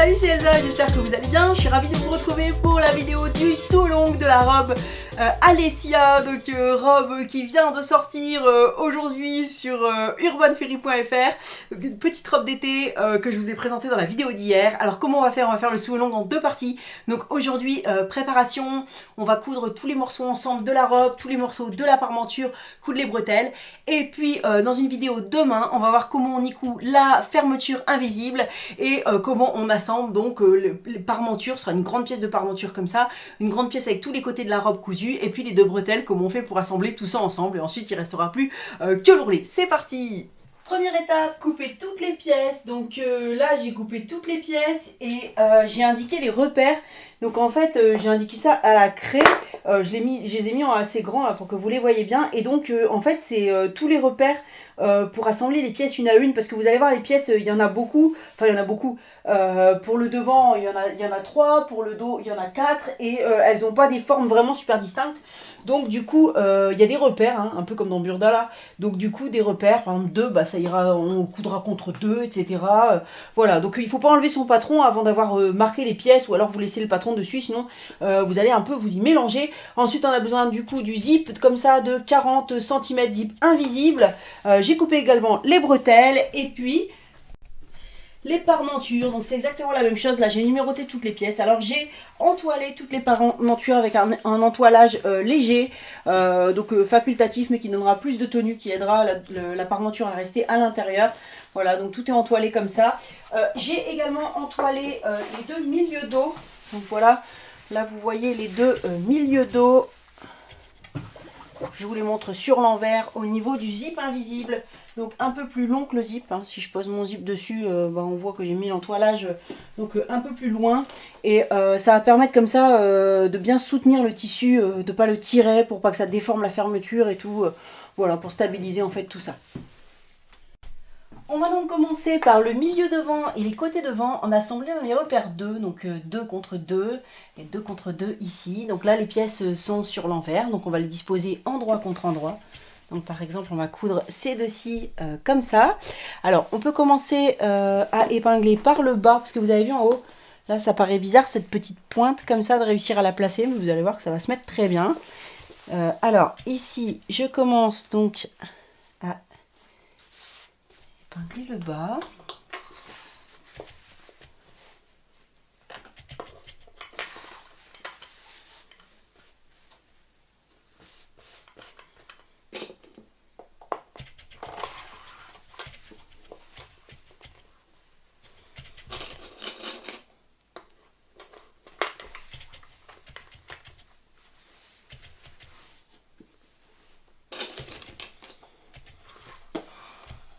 Salut, c'est Elsa, j'espère que vous allez bien. Je suis ravie de vous retrouver pour la vidéo du saut long de la robe Alessia, donc robe qui vient de sortir aujourd'hui sur urbanfairy.fr. Une petite robe d'été que je vous ai présentée dans la vidéo d'hier. Alors comment on va faire? On va faire le saut long en deux parties. Donc aujourd'hui, préparation, on va coudre tous les morceaux ensemble de la robe, tous les morceaux de la parmenture, coudre les bretelles. Et puis dans une vidéo demain, on va voir comment on y coud la fermeture invisible et comment on assemble donc les parmentures. Ce sera une grande pièce de parmenture comme ça, une grande pièce avec tous les côtés de la robe cousue et puis les deux bretelles, comment on fait pour assembler tout ça ensemble. Et ensuite il restera plus que l'ourlet. C'est parti! Première étape, couper toutes les pièces. Donc là j'ai coupé toutes les pièces et j'ai indiqué les repères. Donc en fait j'ai indiqué ça à la craie, je les ai mis en assez grand là, pour que vous les voyez bien. Et donc en fait c'est tous les repères pour assembler les pièces une à une, parce que vous allez voir les pièces, il y en a beaucoup, enfin il y en a beaucoup. Pour le devant il y en a 3, pour le dos il y en a 4 et elles n'ont pas des formes vraiment super distinctes. Donc du coup il y a des repères, hein, un peu comme dans Burda là. Donc du coup des repères, par exemple 2, bah, ça ira, on coudra contre 2, etc. Voilà, donc il ne faut pas enlever son patron avant d'avoir marqué les pièces, ou alors vous laissez le patron dessus, sinon vous allez un peu vous y mélanger. Ensuite on a besoin du coup du zip comme ça de 40 cm, zip invisible. J'ai coupé également les bretelles et puis les parmentures. Donc c'est exactement la même chose. Là j'ai numéroté toutes les pièces. Alors j'ai entoilé toutes les parmentures avec un entoilage léger, donc facultatif, mais qui donnera plus de tenue, qui aidera la parmenture à rester à l'intérieur. Voilà, donc tout est entoilé comme ça. J'ai également entoilé les deux milieux d'eau. Donc voilà, là vous voyez les deux milieux d'eau. Je vous les montre sur l'envers au niveau du zip invisible. Donc un peu plus long que le zip, hein. Si je pose mon zip dessus, bah, on voit que j'ai mis l'entoilage donc un peu plus loin. Et ça va permettre comme ça de bien soutenir le tissu, de ne pas le tirer pour pas que ça déforme la fermeture et tout. Voilà, pour stabiliser en fait tout ça. On va donc commencer par le milieu devant et les côtés devant en assemblant les repères 2, donc 2 contre 2 et 2 contre 2 ici. Donc là les pièces sont sur l'envers, donc on va les disposer endroit contre endroit. Donc par exemple on va coudre ces deux-ci comme ça. Alors on peut commencer à épingler par le bas, parce que vous avez vu en haut, là ça paraît bizarre cette petite pointe comme ça, de réussir à la placer, mais vous allez voir que ça va se mettre très bien. Alors ici je commence donc à épingler le bas.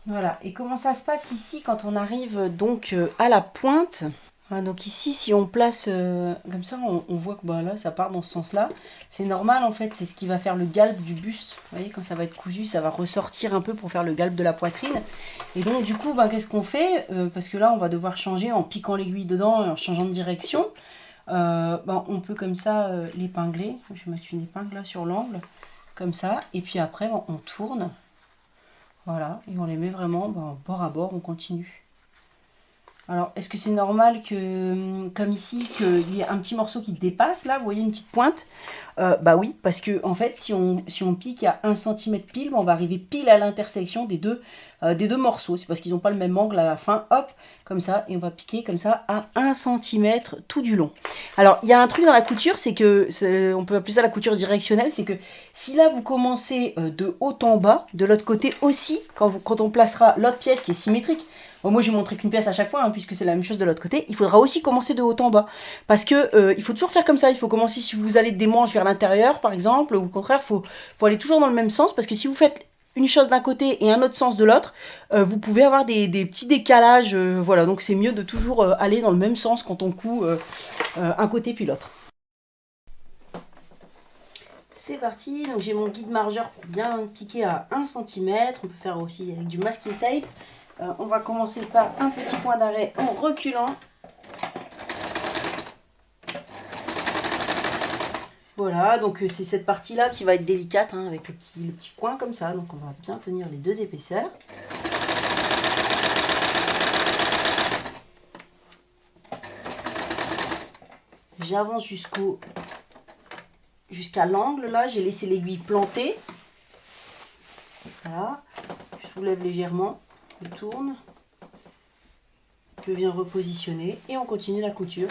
Voilà, et comment ça se passe ici quand on arrive donc à la pointe? Voilà, donc ici si on place comme ça, on voit que bah, là ça part dans ce sens là. C'est normal en fait, c'est ce qui va faire le galbe du buste. Vous voyez, quand ça va être cousu, ça va ressortir un peu pour faire le galbe de la poitrine. Et donc du coup, bah, qu'est-ce qu'on fait? Parce que là on va devoir changer en piquant l'aiguille dedans et en changeant de direction. Bah, on peut comme ça l'épingler. Je vais mettre une épingle là sur l'angle, comme ça. Et puis après on tourne. Voilà, et on les met vraiment bord à bord, on continue. Alors, est-ce que c'est normal que, comme ici, qu'il y ait un petit morceau qui dépasse, là, vous voyez une petite pointe? Bah oui, parce que en fait, si on pique à 1 cm pile, on va arriver pile à l'intersection des deux morceaux. C'est parce qu'ils n'ont pas le même angle à la fin, hop, comme ça, et on va piquer comme ça à 1 cm tout du long. Alors, il y a un truc dans la couture, c'est que, on peut appeler ça la couture directionnelle, c'est que si là, vous commencez de haut en bas, de l'autre côté aussi, quand on placera l'autre pièce qui est symétrique, bon, moi, je vais montrer qu'une pièce à chaque fois, hein, puisque c'est la même chose de l'autre côté. Il faudra aussi commencer de haut en bas. Parce que il faut toujours faire comme ça. Il faut commencer, si vous allez des manches vers l'intérieur, par exemple, ou au contraire, il faut aller toujours dans le même sens. Parce que si vous faites une chose d'un côté et un autre sens de l'autre, vous pouvez avoir des petits décalages. Voilà, donc c'est mieux de toujours aller dans le même sens quand on coud un côté puis l'autre. C'est parti, donc j'ai mon guide margeur pour bien piquer à 1 cm. On peut faire aussi avec du masking tape. On va commencer par un petit point d'arrêt en reculant. Voilà, donc c'est cette partie-là qui va être délicate, hein, avec le petit coin comme ça. Donc on va bien tenir les deux épaisseurs. j'avance jusqu'à l'angle là, j'ai laissé l'aiguille plantée. Voilà, je soulève légèrement, je tourne, je viens repositionner et on continue la couture.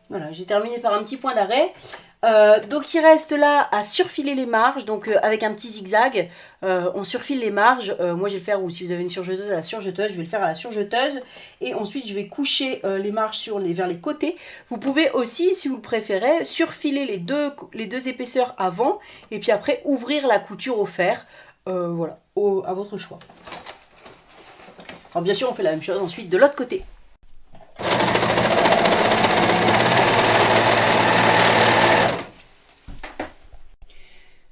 Voilà, j'ai terminé par un petit point d'arrêt. Donc il reste là à surfiler les marges, donc avec un petit zigzag, on surfile les marges. Moi je vais le faire, ou si vous avez une surjeteuse, à la surjeteuse, je vais le faire à la surjeteuse. Et ensuite je vais coucher les marges vers les côtés. Vous pouvez aussi, si vous le préférez, surfiler les deux épaisseurs avant, et puis après ouvrir la couture au fer, voilà, à votre choix. Alors bien sûr on fait la même chose ensuite de l'autre côté.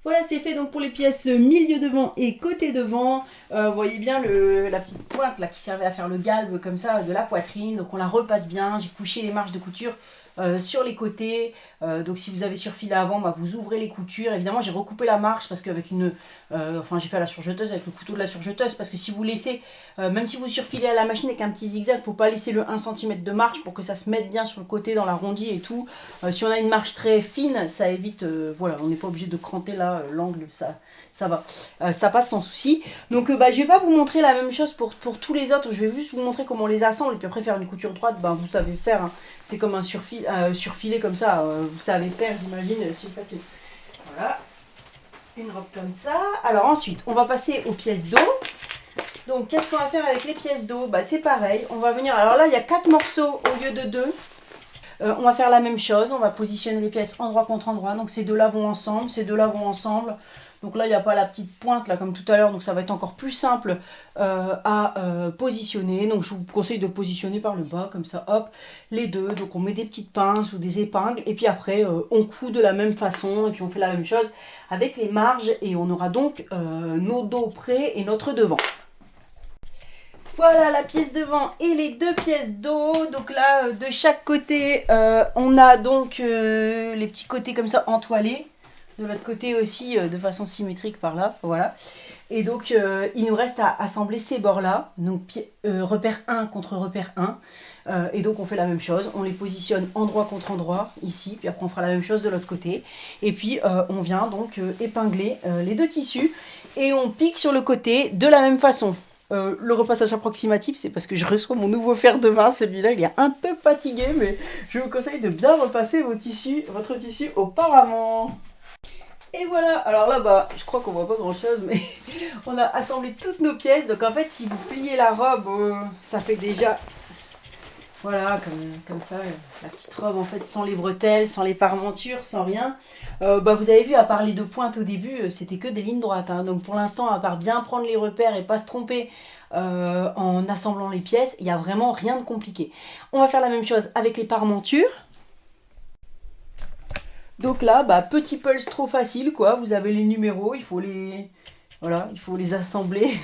Voilà, c'est fait donc pour les pièces milieu devant et côté devant. Vous voyez bien la petite pointe là qui servait à faire le galbe comme ça de la poitrine. Donc on la repasse bien. J'ai couché les marges de couture sur les côtés. Donc si vous avez surfilé avant, bah, vous ouvrez les coutures. Évidemment j'ai recoupé la marge parce qu'avec j'ai fait à la surjeteuse avec le couteau de la surjeteuse, parce que si vous laissez, même si vous surfilez à la machine avec un petit zigzag, il ne faut pas laisser le 1 cm de marge pour que ça se mette bien sur le côté dans l'arrondi et tout. Si on a une marge très fine, ça évite, voilà, on n'est pas obligé de cranter là l'angle, ça va, ça passe sans souci. Donc je ne vais pas vous montrer la même chose pour tous les autres, je vais juste vous montrer comment on les assemble, et puis après faire une couture droite, ben, vous savez faire, hein. C'est comme un surfilé comme ça, vous savez faire, j'imagine, si vous faites voilà, une robe comme ça. Alors ensuite, on va passer aux pièces dos. Donc qu'est-ce qu'on va faire avec les pièces dos? Bah, c'est pareil, on va venir, alors là il y a 4 morceaux au lieu de 2. On va faire la même chose, on va positionner les pièces endroit contre endroit, donc ces deux-là vont ensemble, ces deux-là vont ensemble. Donc là, il n'y a pas la petite pointe là comme tout à l'heure, donc ça va être encore plus simple à positionner. Donc je vous conseille de positionner par le bas, comme ça, hop, les deux. Donc on met des petites pinces ou des épingles, et puis après on coud de la même façon, et puis on fait la même chose avec les marges, et on aura donc nos dos près et notre devant. Voilà la pièce devant et les deux pièces dos. Donc là, de chaque côté, on a donc les petits côtés comme ça entoilés. De l'autre côté aussi, de façon symétrique par là. Voilà. Et donc, il nous reste à assembler ces bords-là. Donc, repère 1 contre repère 1. Et donc, on fait la même chose. On les positionne endroit contre endroit, ici. Puis après, on fera la même chose de l'autre côté. Et puis, on vient donc épingler les deux tissus. Et on pique sur le côté de la même façon. Le repassage approximatif, c'est parce que je reçois mon nouveau fer de main. Celui-là, il est un peu fatigué, mais je vous conseille de bien repasser votre tissu auparavant. Et voilà, alors là, bah, je crois qu'on voit pas grand-chose, mais on a assemblé toutes nos pièces. Donc en fait, si vous pliez la robe, ça fait déjà, voilà, comme ça, la petite robe en fait, sans les bretelles, sans les parmentures, sans rien. Bah, vous avez vu, à part les deux pointes au début, c'était que des lignes droites, hein. Donc pour l'instant, à part bien prendre les repères et pas se tromper en assemblant les pièces, il n'y a vraiment rien de compliqué. On va faire la même chose avec les parmentures. Donc là, bah, petit pulse trop facile, quoi. Vous avez les numéros, il faut les assembler.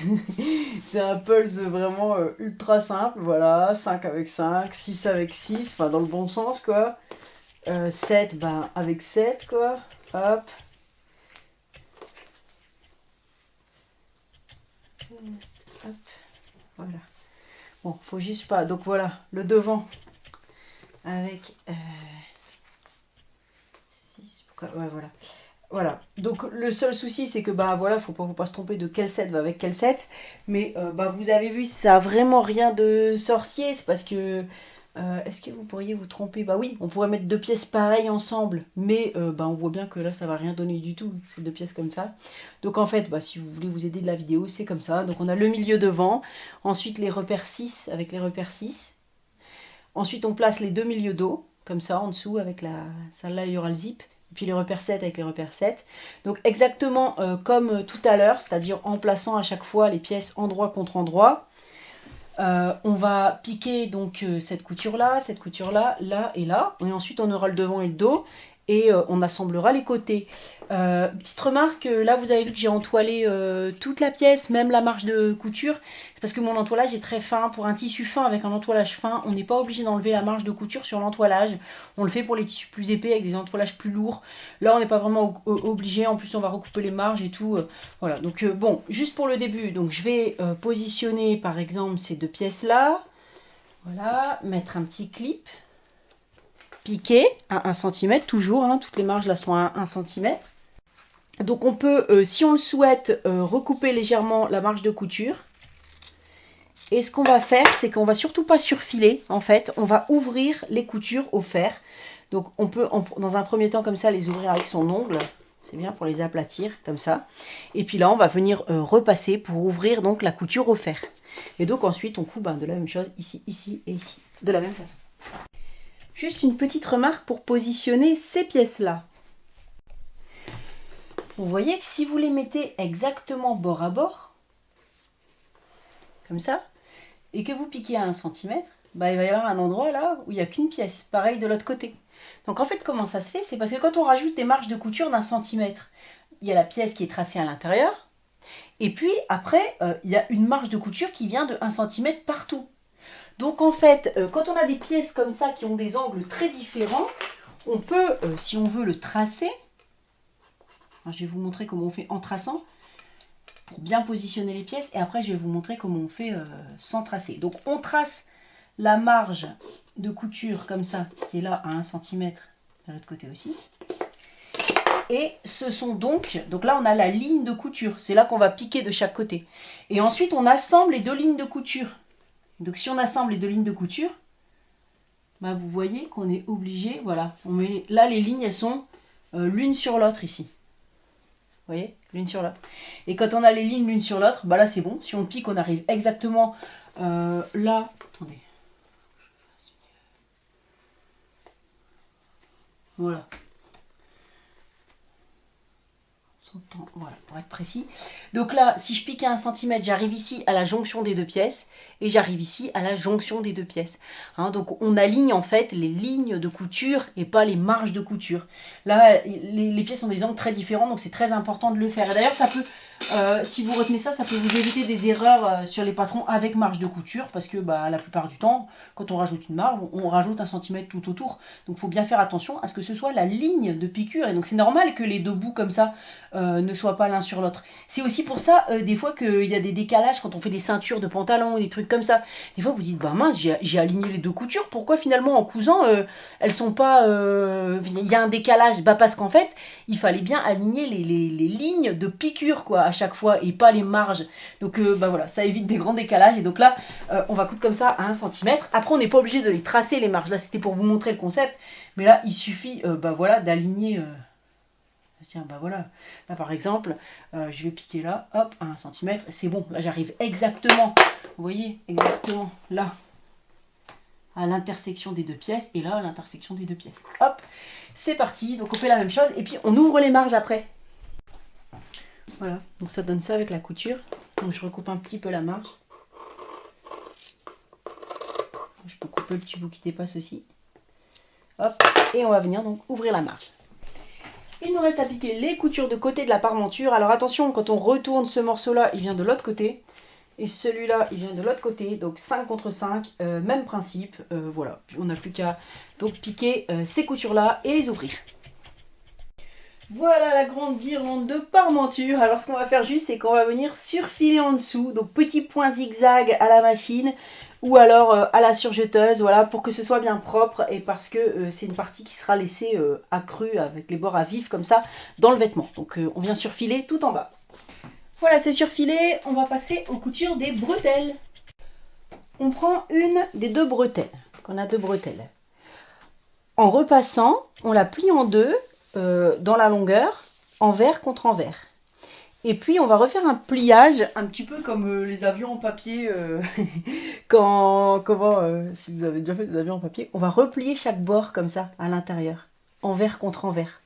C'est un pulse vraiment ultra simple. Voilà, 5 avec 5, 6 avec 6, enfin dans le bon sens, quoi. 7, bah, avec 7, quoi. Hop. Hop. Voilà. Bon, faut juste pas. Donc voilà, le devant avec... Ouais, voilà. Voilà. Donc le seul souci, c'est que bah voilà, faut pas se tromper de quel set va avec quel set. Mais bah vous avez vu, ça a vraiment rien de sorcier. C'est parce que est-ce que vous pourriez vous tromper? Bah oui, on pourrait mettre deux pièces pareilles ensemble, mais bah on voit bien que là ça va rien donner du tout, ces deux pièces comme ça. Donc en fait, bah, si vous voulez vous aider de la vidéo, c'est comme ça. Donc on a le milieu devant, ensuite les repères 6 avec les repères 6. Ensuite on place les deux milieux dos, comme ça en dessous avec celle-là il y aura le zip. Et puis les repères 7 avec les repères 7. Donc exactement comme tout à l'heure, c'est-à-dire en plaçant à chaque fois les pièces endroit contre endroit. On va piquer donc cette couture-là, là et là. Et ensuite on aura le devant et le dos. et on assemblera les côtés. Petite remarque, là vous avez vu que j'ai entoilé toute la pièce, même la marge de couture. C'est parce que mon entoilage est très fin. Pour un tissu fin avec un entoilage fin, on n'est pas obligé d'enlever la marge de couture sur l'entoilage. On le fait pour les tissus plus épais avec des entoilages plus lourds. Là on n'est pas vraiment obligé, en plus on va recouper les marges et tout. Voilà, donc bon, juste pour le début, donc je vais positionner par exemple ces deux pièces là. Voilà, mettre un petit clip. Piquer à 1 cm toujours, hein, toutes les marges là sont à 1 cm. Donc on peut, si on le souhaite, recouper légèrement la marge de couture. Et ce qu'on va faire, c'est qu'on va surtout pas surfiler, en fait. On va ouvrir les coutures au fer. Donc on peut, dans un premier temps, comme ça, les ouvrir avec son ongle. C'est bien pour les aplatir, comme ça. Et puis là, on va venir repasser pour ouvrir donc la couture au fer. Et donc ensuite, on coupe de la même chose, ici, ici et ici, de la même façon. Juste une petite remarque pour positionner ces pièces-là. Vous voyez que si vous les mettez exactement bord à bord, comme ça, et que vous piquez à 1 cm, il va y avoir un endroit là où il n'y a qu'une pièce, pareil de l'autre côté. Donc en fait, comment ça se fait? C'est parce que quand on rajoute des marges de couture d'1 centimètre, il y a la pièce qui est tracée à l'intérieur, et puis après, il y a une marge de couture qui vient de 1 cm partout. Donc en fait, quand on a des pièces comme ça qui ont des angles très différents, on peut, si on veut le tracer, je vais vous montrer comment on fait en traçant, pour bien positionner les pièces, et après je vais vous montrer comment on fait sans tracer. Donc on trace la marge de couture comme ça, qui est là à 1 cm, de l'autre côté aussi. Et ce sont donc là on a la ligne de couture, c'est là qu'on va piquer de chaque côté. Et ensuite on assemble les deux lignes de couture. Donc si on assemble les deux lignes de couture, vous voyez qu'on est obligé, voilà, on met là les lignes, elles sont l'une sur l'autre ici. Vous voyez, l'une sur l'autre. Et quand on a les lignes l'une sur l'autre, là c'est bon. Si on pique, on arrive exactement là. Attendez. Voilà. Voilà, pour être précis. Donc là, si je pique à 1 cm, j'arrive ici à la jonction des deux pièces et j'arrive ici à la jonction des deux pièces. Hein, donc on aligne en fait les lignes de couture et pas les marges de couture. Là, les pièces ont des angles très différents, donc c'est très important de le faire. Et d'ailleurs, ça peut, si vous retenez ça, ça peut vous éviter des erreurs sur les patrons avec marge de couture, parce que la plupart du temps, quand on rajoute une marge, on rajoute 1 cm tout autour. Donc il faut bien faire attention à ce que ce soit la ligne de piqûre. Et donc c'est normal que les deux bouts comme ça ne soient pas l'un sur l'autre. C'est aussi pour ça, des fois, qu'il y a des décalages quand on fait des ceintures de pantalon ou des trucs comme ça. Des fois, vous dites, mince, j'ai aligné les deux coutures, pourquoi finalement en cousant, elles sont pas... Il y a un décalage. Parce qu'en fait, il fallait bien aligner les lignes de piqûre, quoi, à chaque fois, et pas les marges. Donc, voilà, ça évite des grands décalages. Et donc là, on va coudre comme ça à 1 cm. Après, on n'est pas obligé de les tracer, les marges. Là, c'était pour vous montrer le concept. Mais là, il suffit, voilà, d'aligner... Tiens, voilà. Là, par exemple, je vais piquer là, hop, à 1 cm. C'est bon, là, j'arrive exactement, vous voyez, exactement là, à l'intersection des deux pièces. Et là, à l'intersection des deux pièces. Hop, c'est parti. Donc, on fait la même chose. Et puis, on ouvre les marges après. Voilà, donc ça donne ça avec la couture. Donc, je recoupe un petit peu la marge. Je peux couper le petit bout qui dépasse aussi. Hop, et on va venir donc ouvrir la marge. Il nous reste à piquer les coutures de côté de la parmenture. Alors attention, quand on retourne ce morceau-là, il vient de l'autre côté. Et celui-là, il vient de l'autre côté. Donc 5 contre 5, même principe. Voilà, on n'a plus qu'à donc piquer ces coutures-là et les ouvrir. Voilà la grande guirlande de parmenture. Alors ce qu'on va faire juste, c'est qu'on va venir surfiler en dessous. Donc petit point zigzag à la machine ou alors à la surjeteuse, voilà, pour que ce soit bien propre et parce que c'est une partie qui sera laissée accrue avec les bords à vif comme ça dans le vêtement. Donc on vient surfiler tout en bas. Voilà, c'est surfilé. On va passer aux coutures des bretelles. On prend une des deux bretelles. Donc on a deux bretelles. En repassant, on la plie en deux dans la longueur, envers contre envers. Et puis on va refaire un pliage, un petit peu comme les avions en papier, si vous avez déjà fait des avions en papier, on va replier chaque bord comme ça, à l'intérieur, envers contre envers.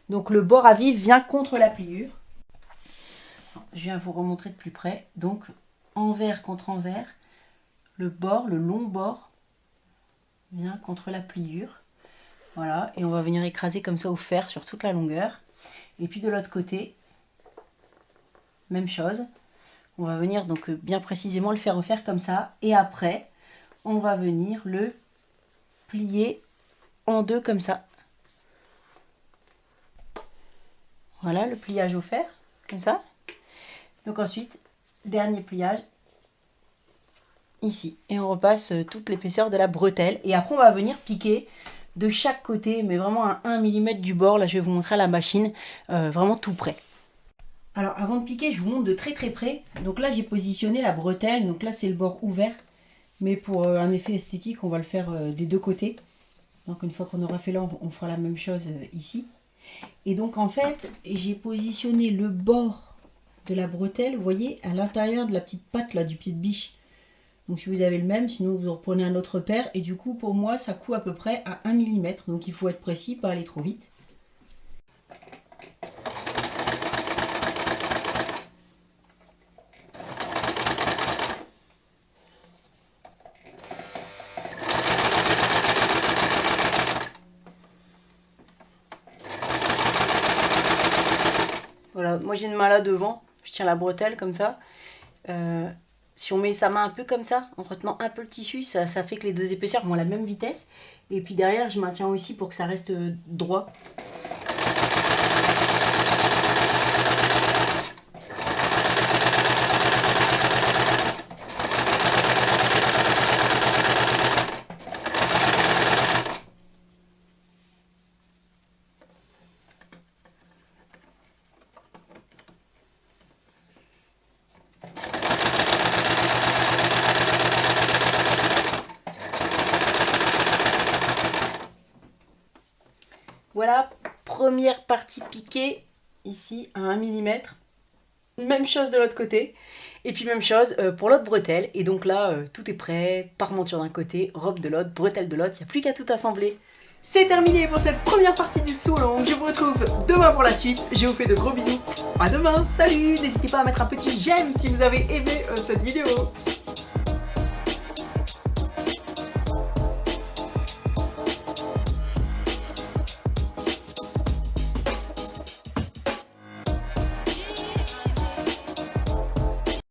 Donc le bord à vif vient contre la pliure. Je viens vous remontrer de plus près. Donc envers contre envers, le bord, le long bord, vient contre la pliure. Voilà, et on va venir écraser comme ça au fer sur toute la longueur. Et puis de l'autre côté, même chose. On va venir donc bien précisément le faire refaire comme ça. Et après, on va venir le plier en deux comme ça. Voilà le pliage au fer, comme ça. Donc ensuite, dernier pliage, ici. Et on repasse toute l'épaisseur de la bretelle. Et après, on va venir piquer de chaque côté, mais vraiment à 1 mm du bord. Là, je vais vous montrer à la machine, vraiment tout près. Alors avant de piquer, je vous montre de très près. Donc là j'ai positionné la bretelle, donc là c'est le bord ouvert. Mais pour un effet esthétique, on va le faire des deux côtés. Donc une fois qu'on aura fait là, on fera la même chose ici. Et donc en fait, j'ai positionné le bord de la bretelle, vous voyez, à l'intérieur de la petite patte là du pied de biche. Donc si vous avez le même, sinon vous reprenez un autre paire. Et du coup pour moi ça coud à peu près à 1 mm. Donc il faut être précis, pas aller trop vite. Voilà, moi j'ai une main là devant, je tiens la bretelle comme ça. Si on met sa main un peu comme ça, en retenant un peu le tissu, ça fait que les deux épaisseurs vont à la même vitesse. Et puis derrière, je maintiens aussi pour que ça reste droit. Voilà, première partie piquée, ici à 1 mm. Même chose de l'autre côté. Et puis même chose pour l'autre bretelle. Et donc là, tout est prêt. Parmenture d'un côté, robe de l'autre, bretelle de l'autre. Il n'y a plus qu'à tout assembler. C'est terminé pour cette première partie du saut long. Je vous retrouve demain pour la suite. Je vous fais de gros bisous. À demain, salut. N'hésitez pas à mettre un petit j'aime si vous avez aimé cette vidéo.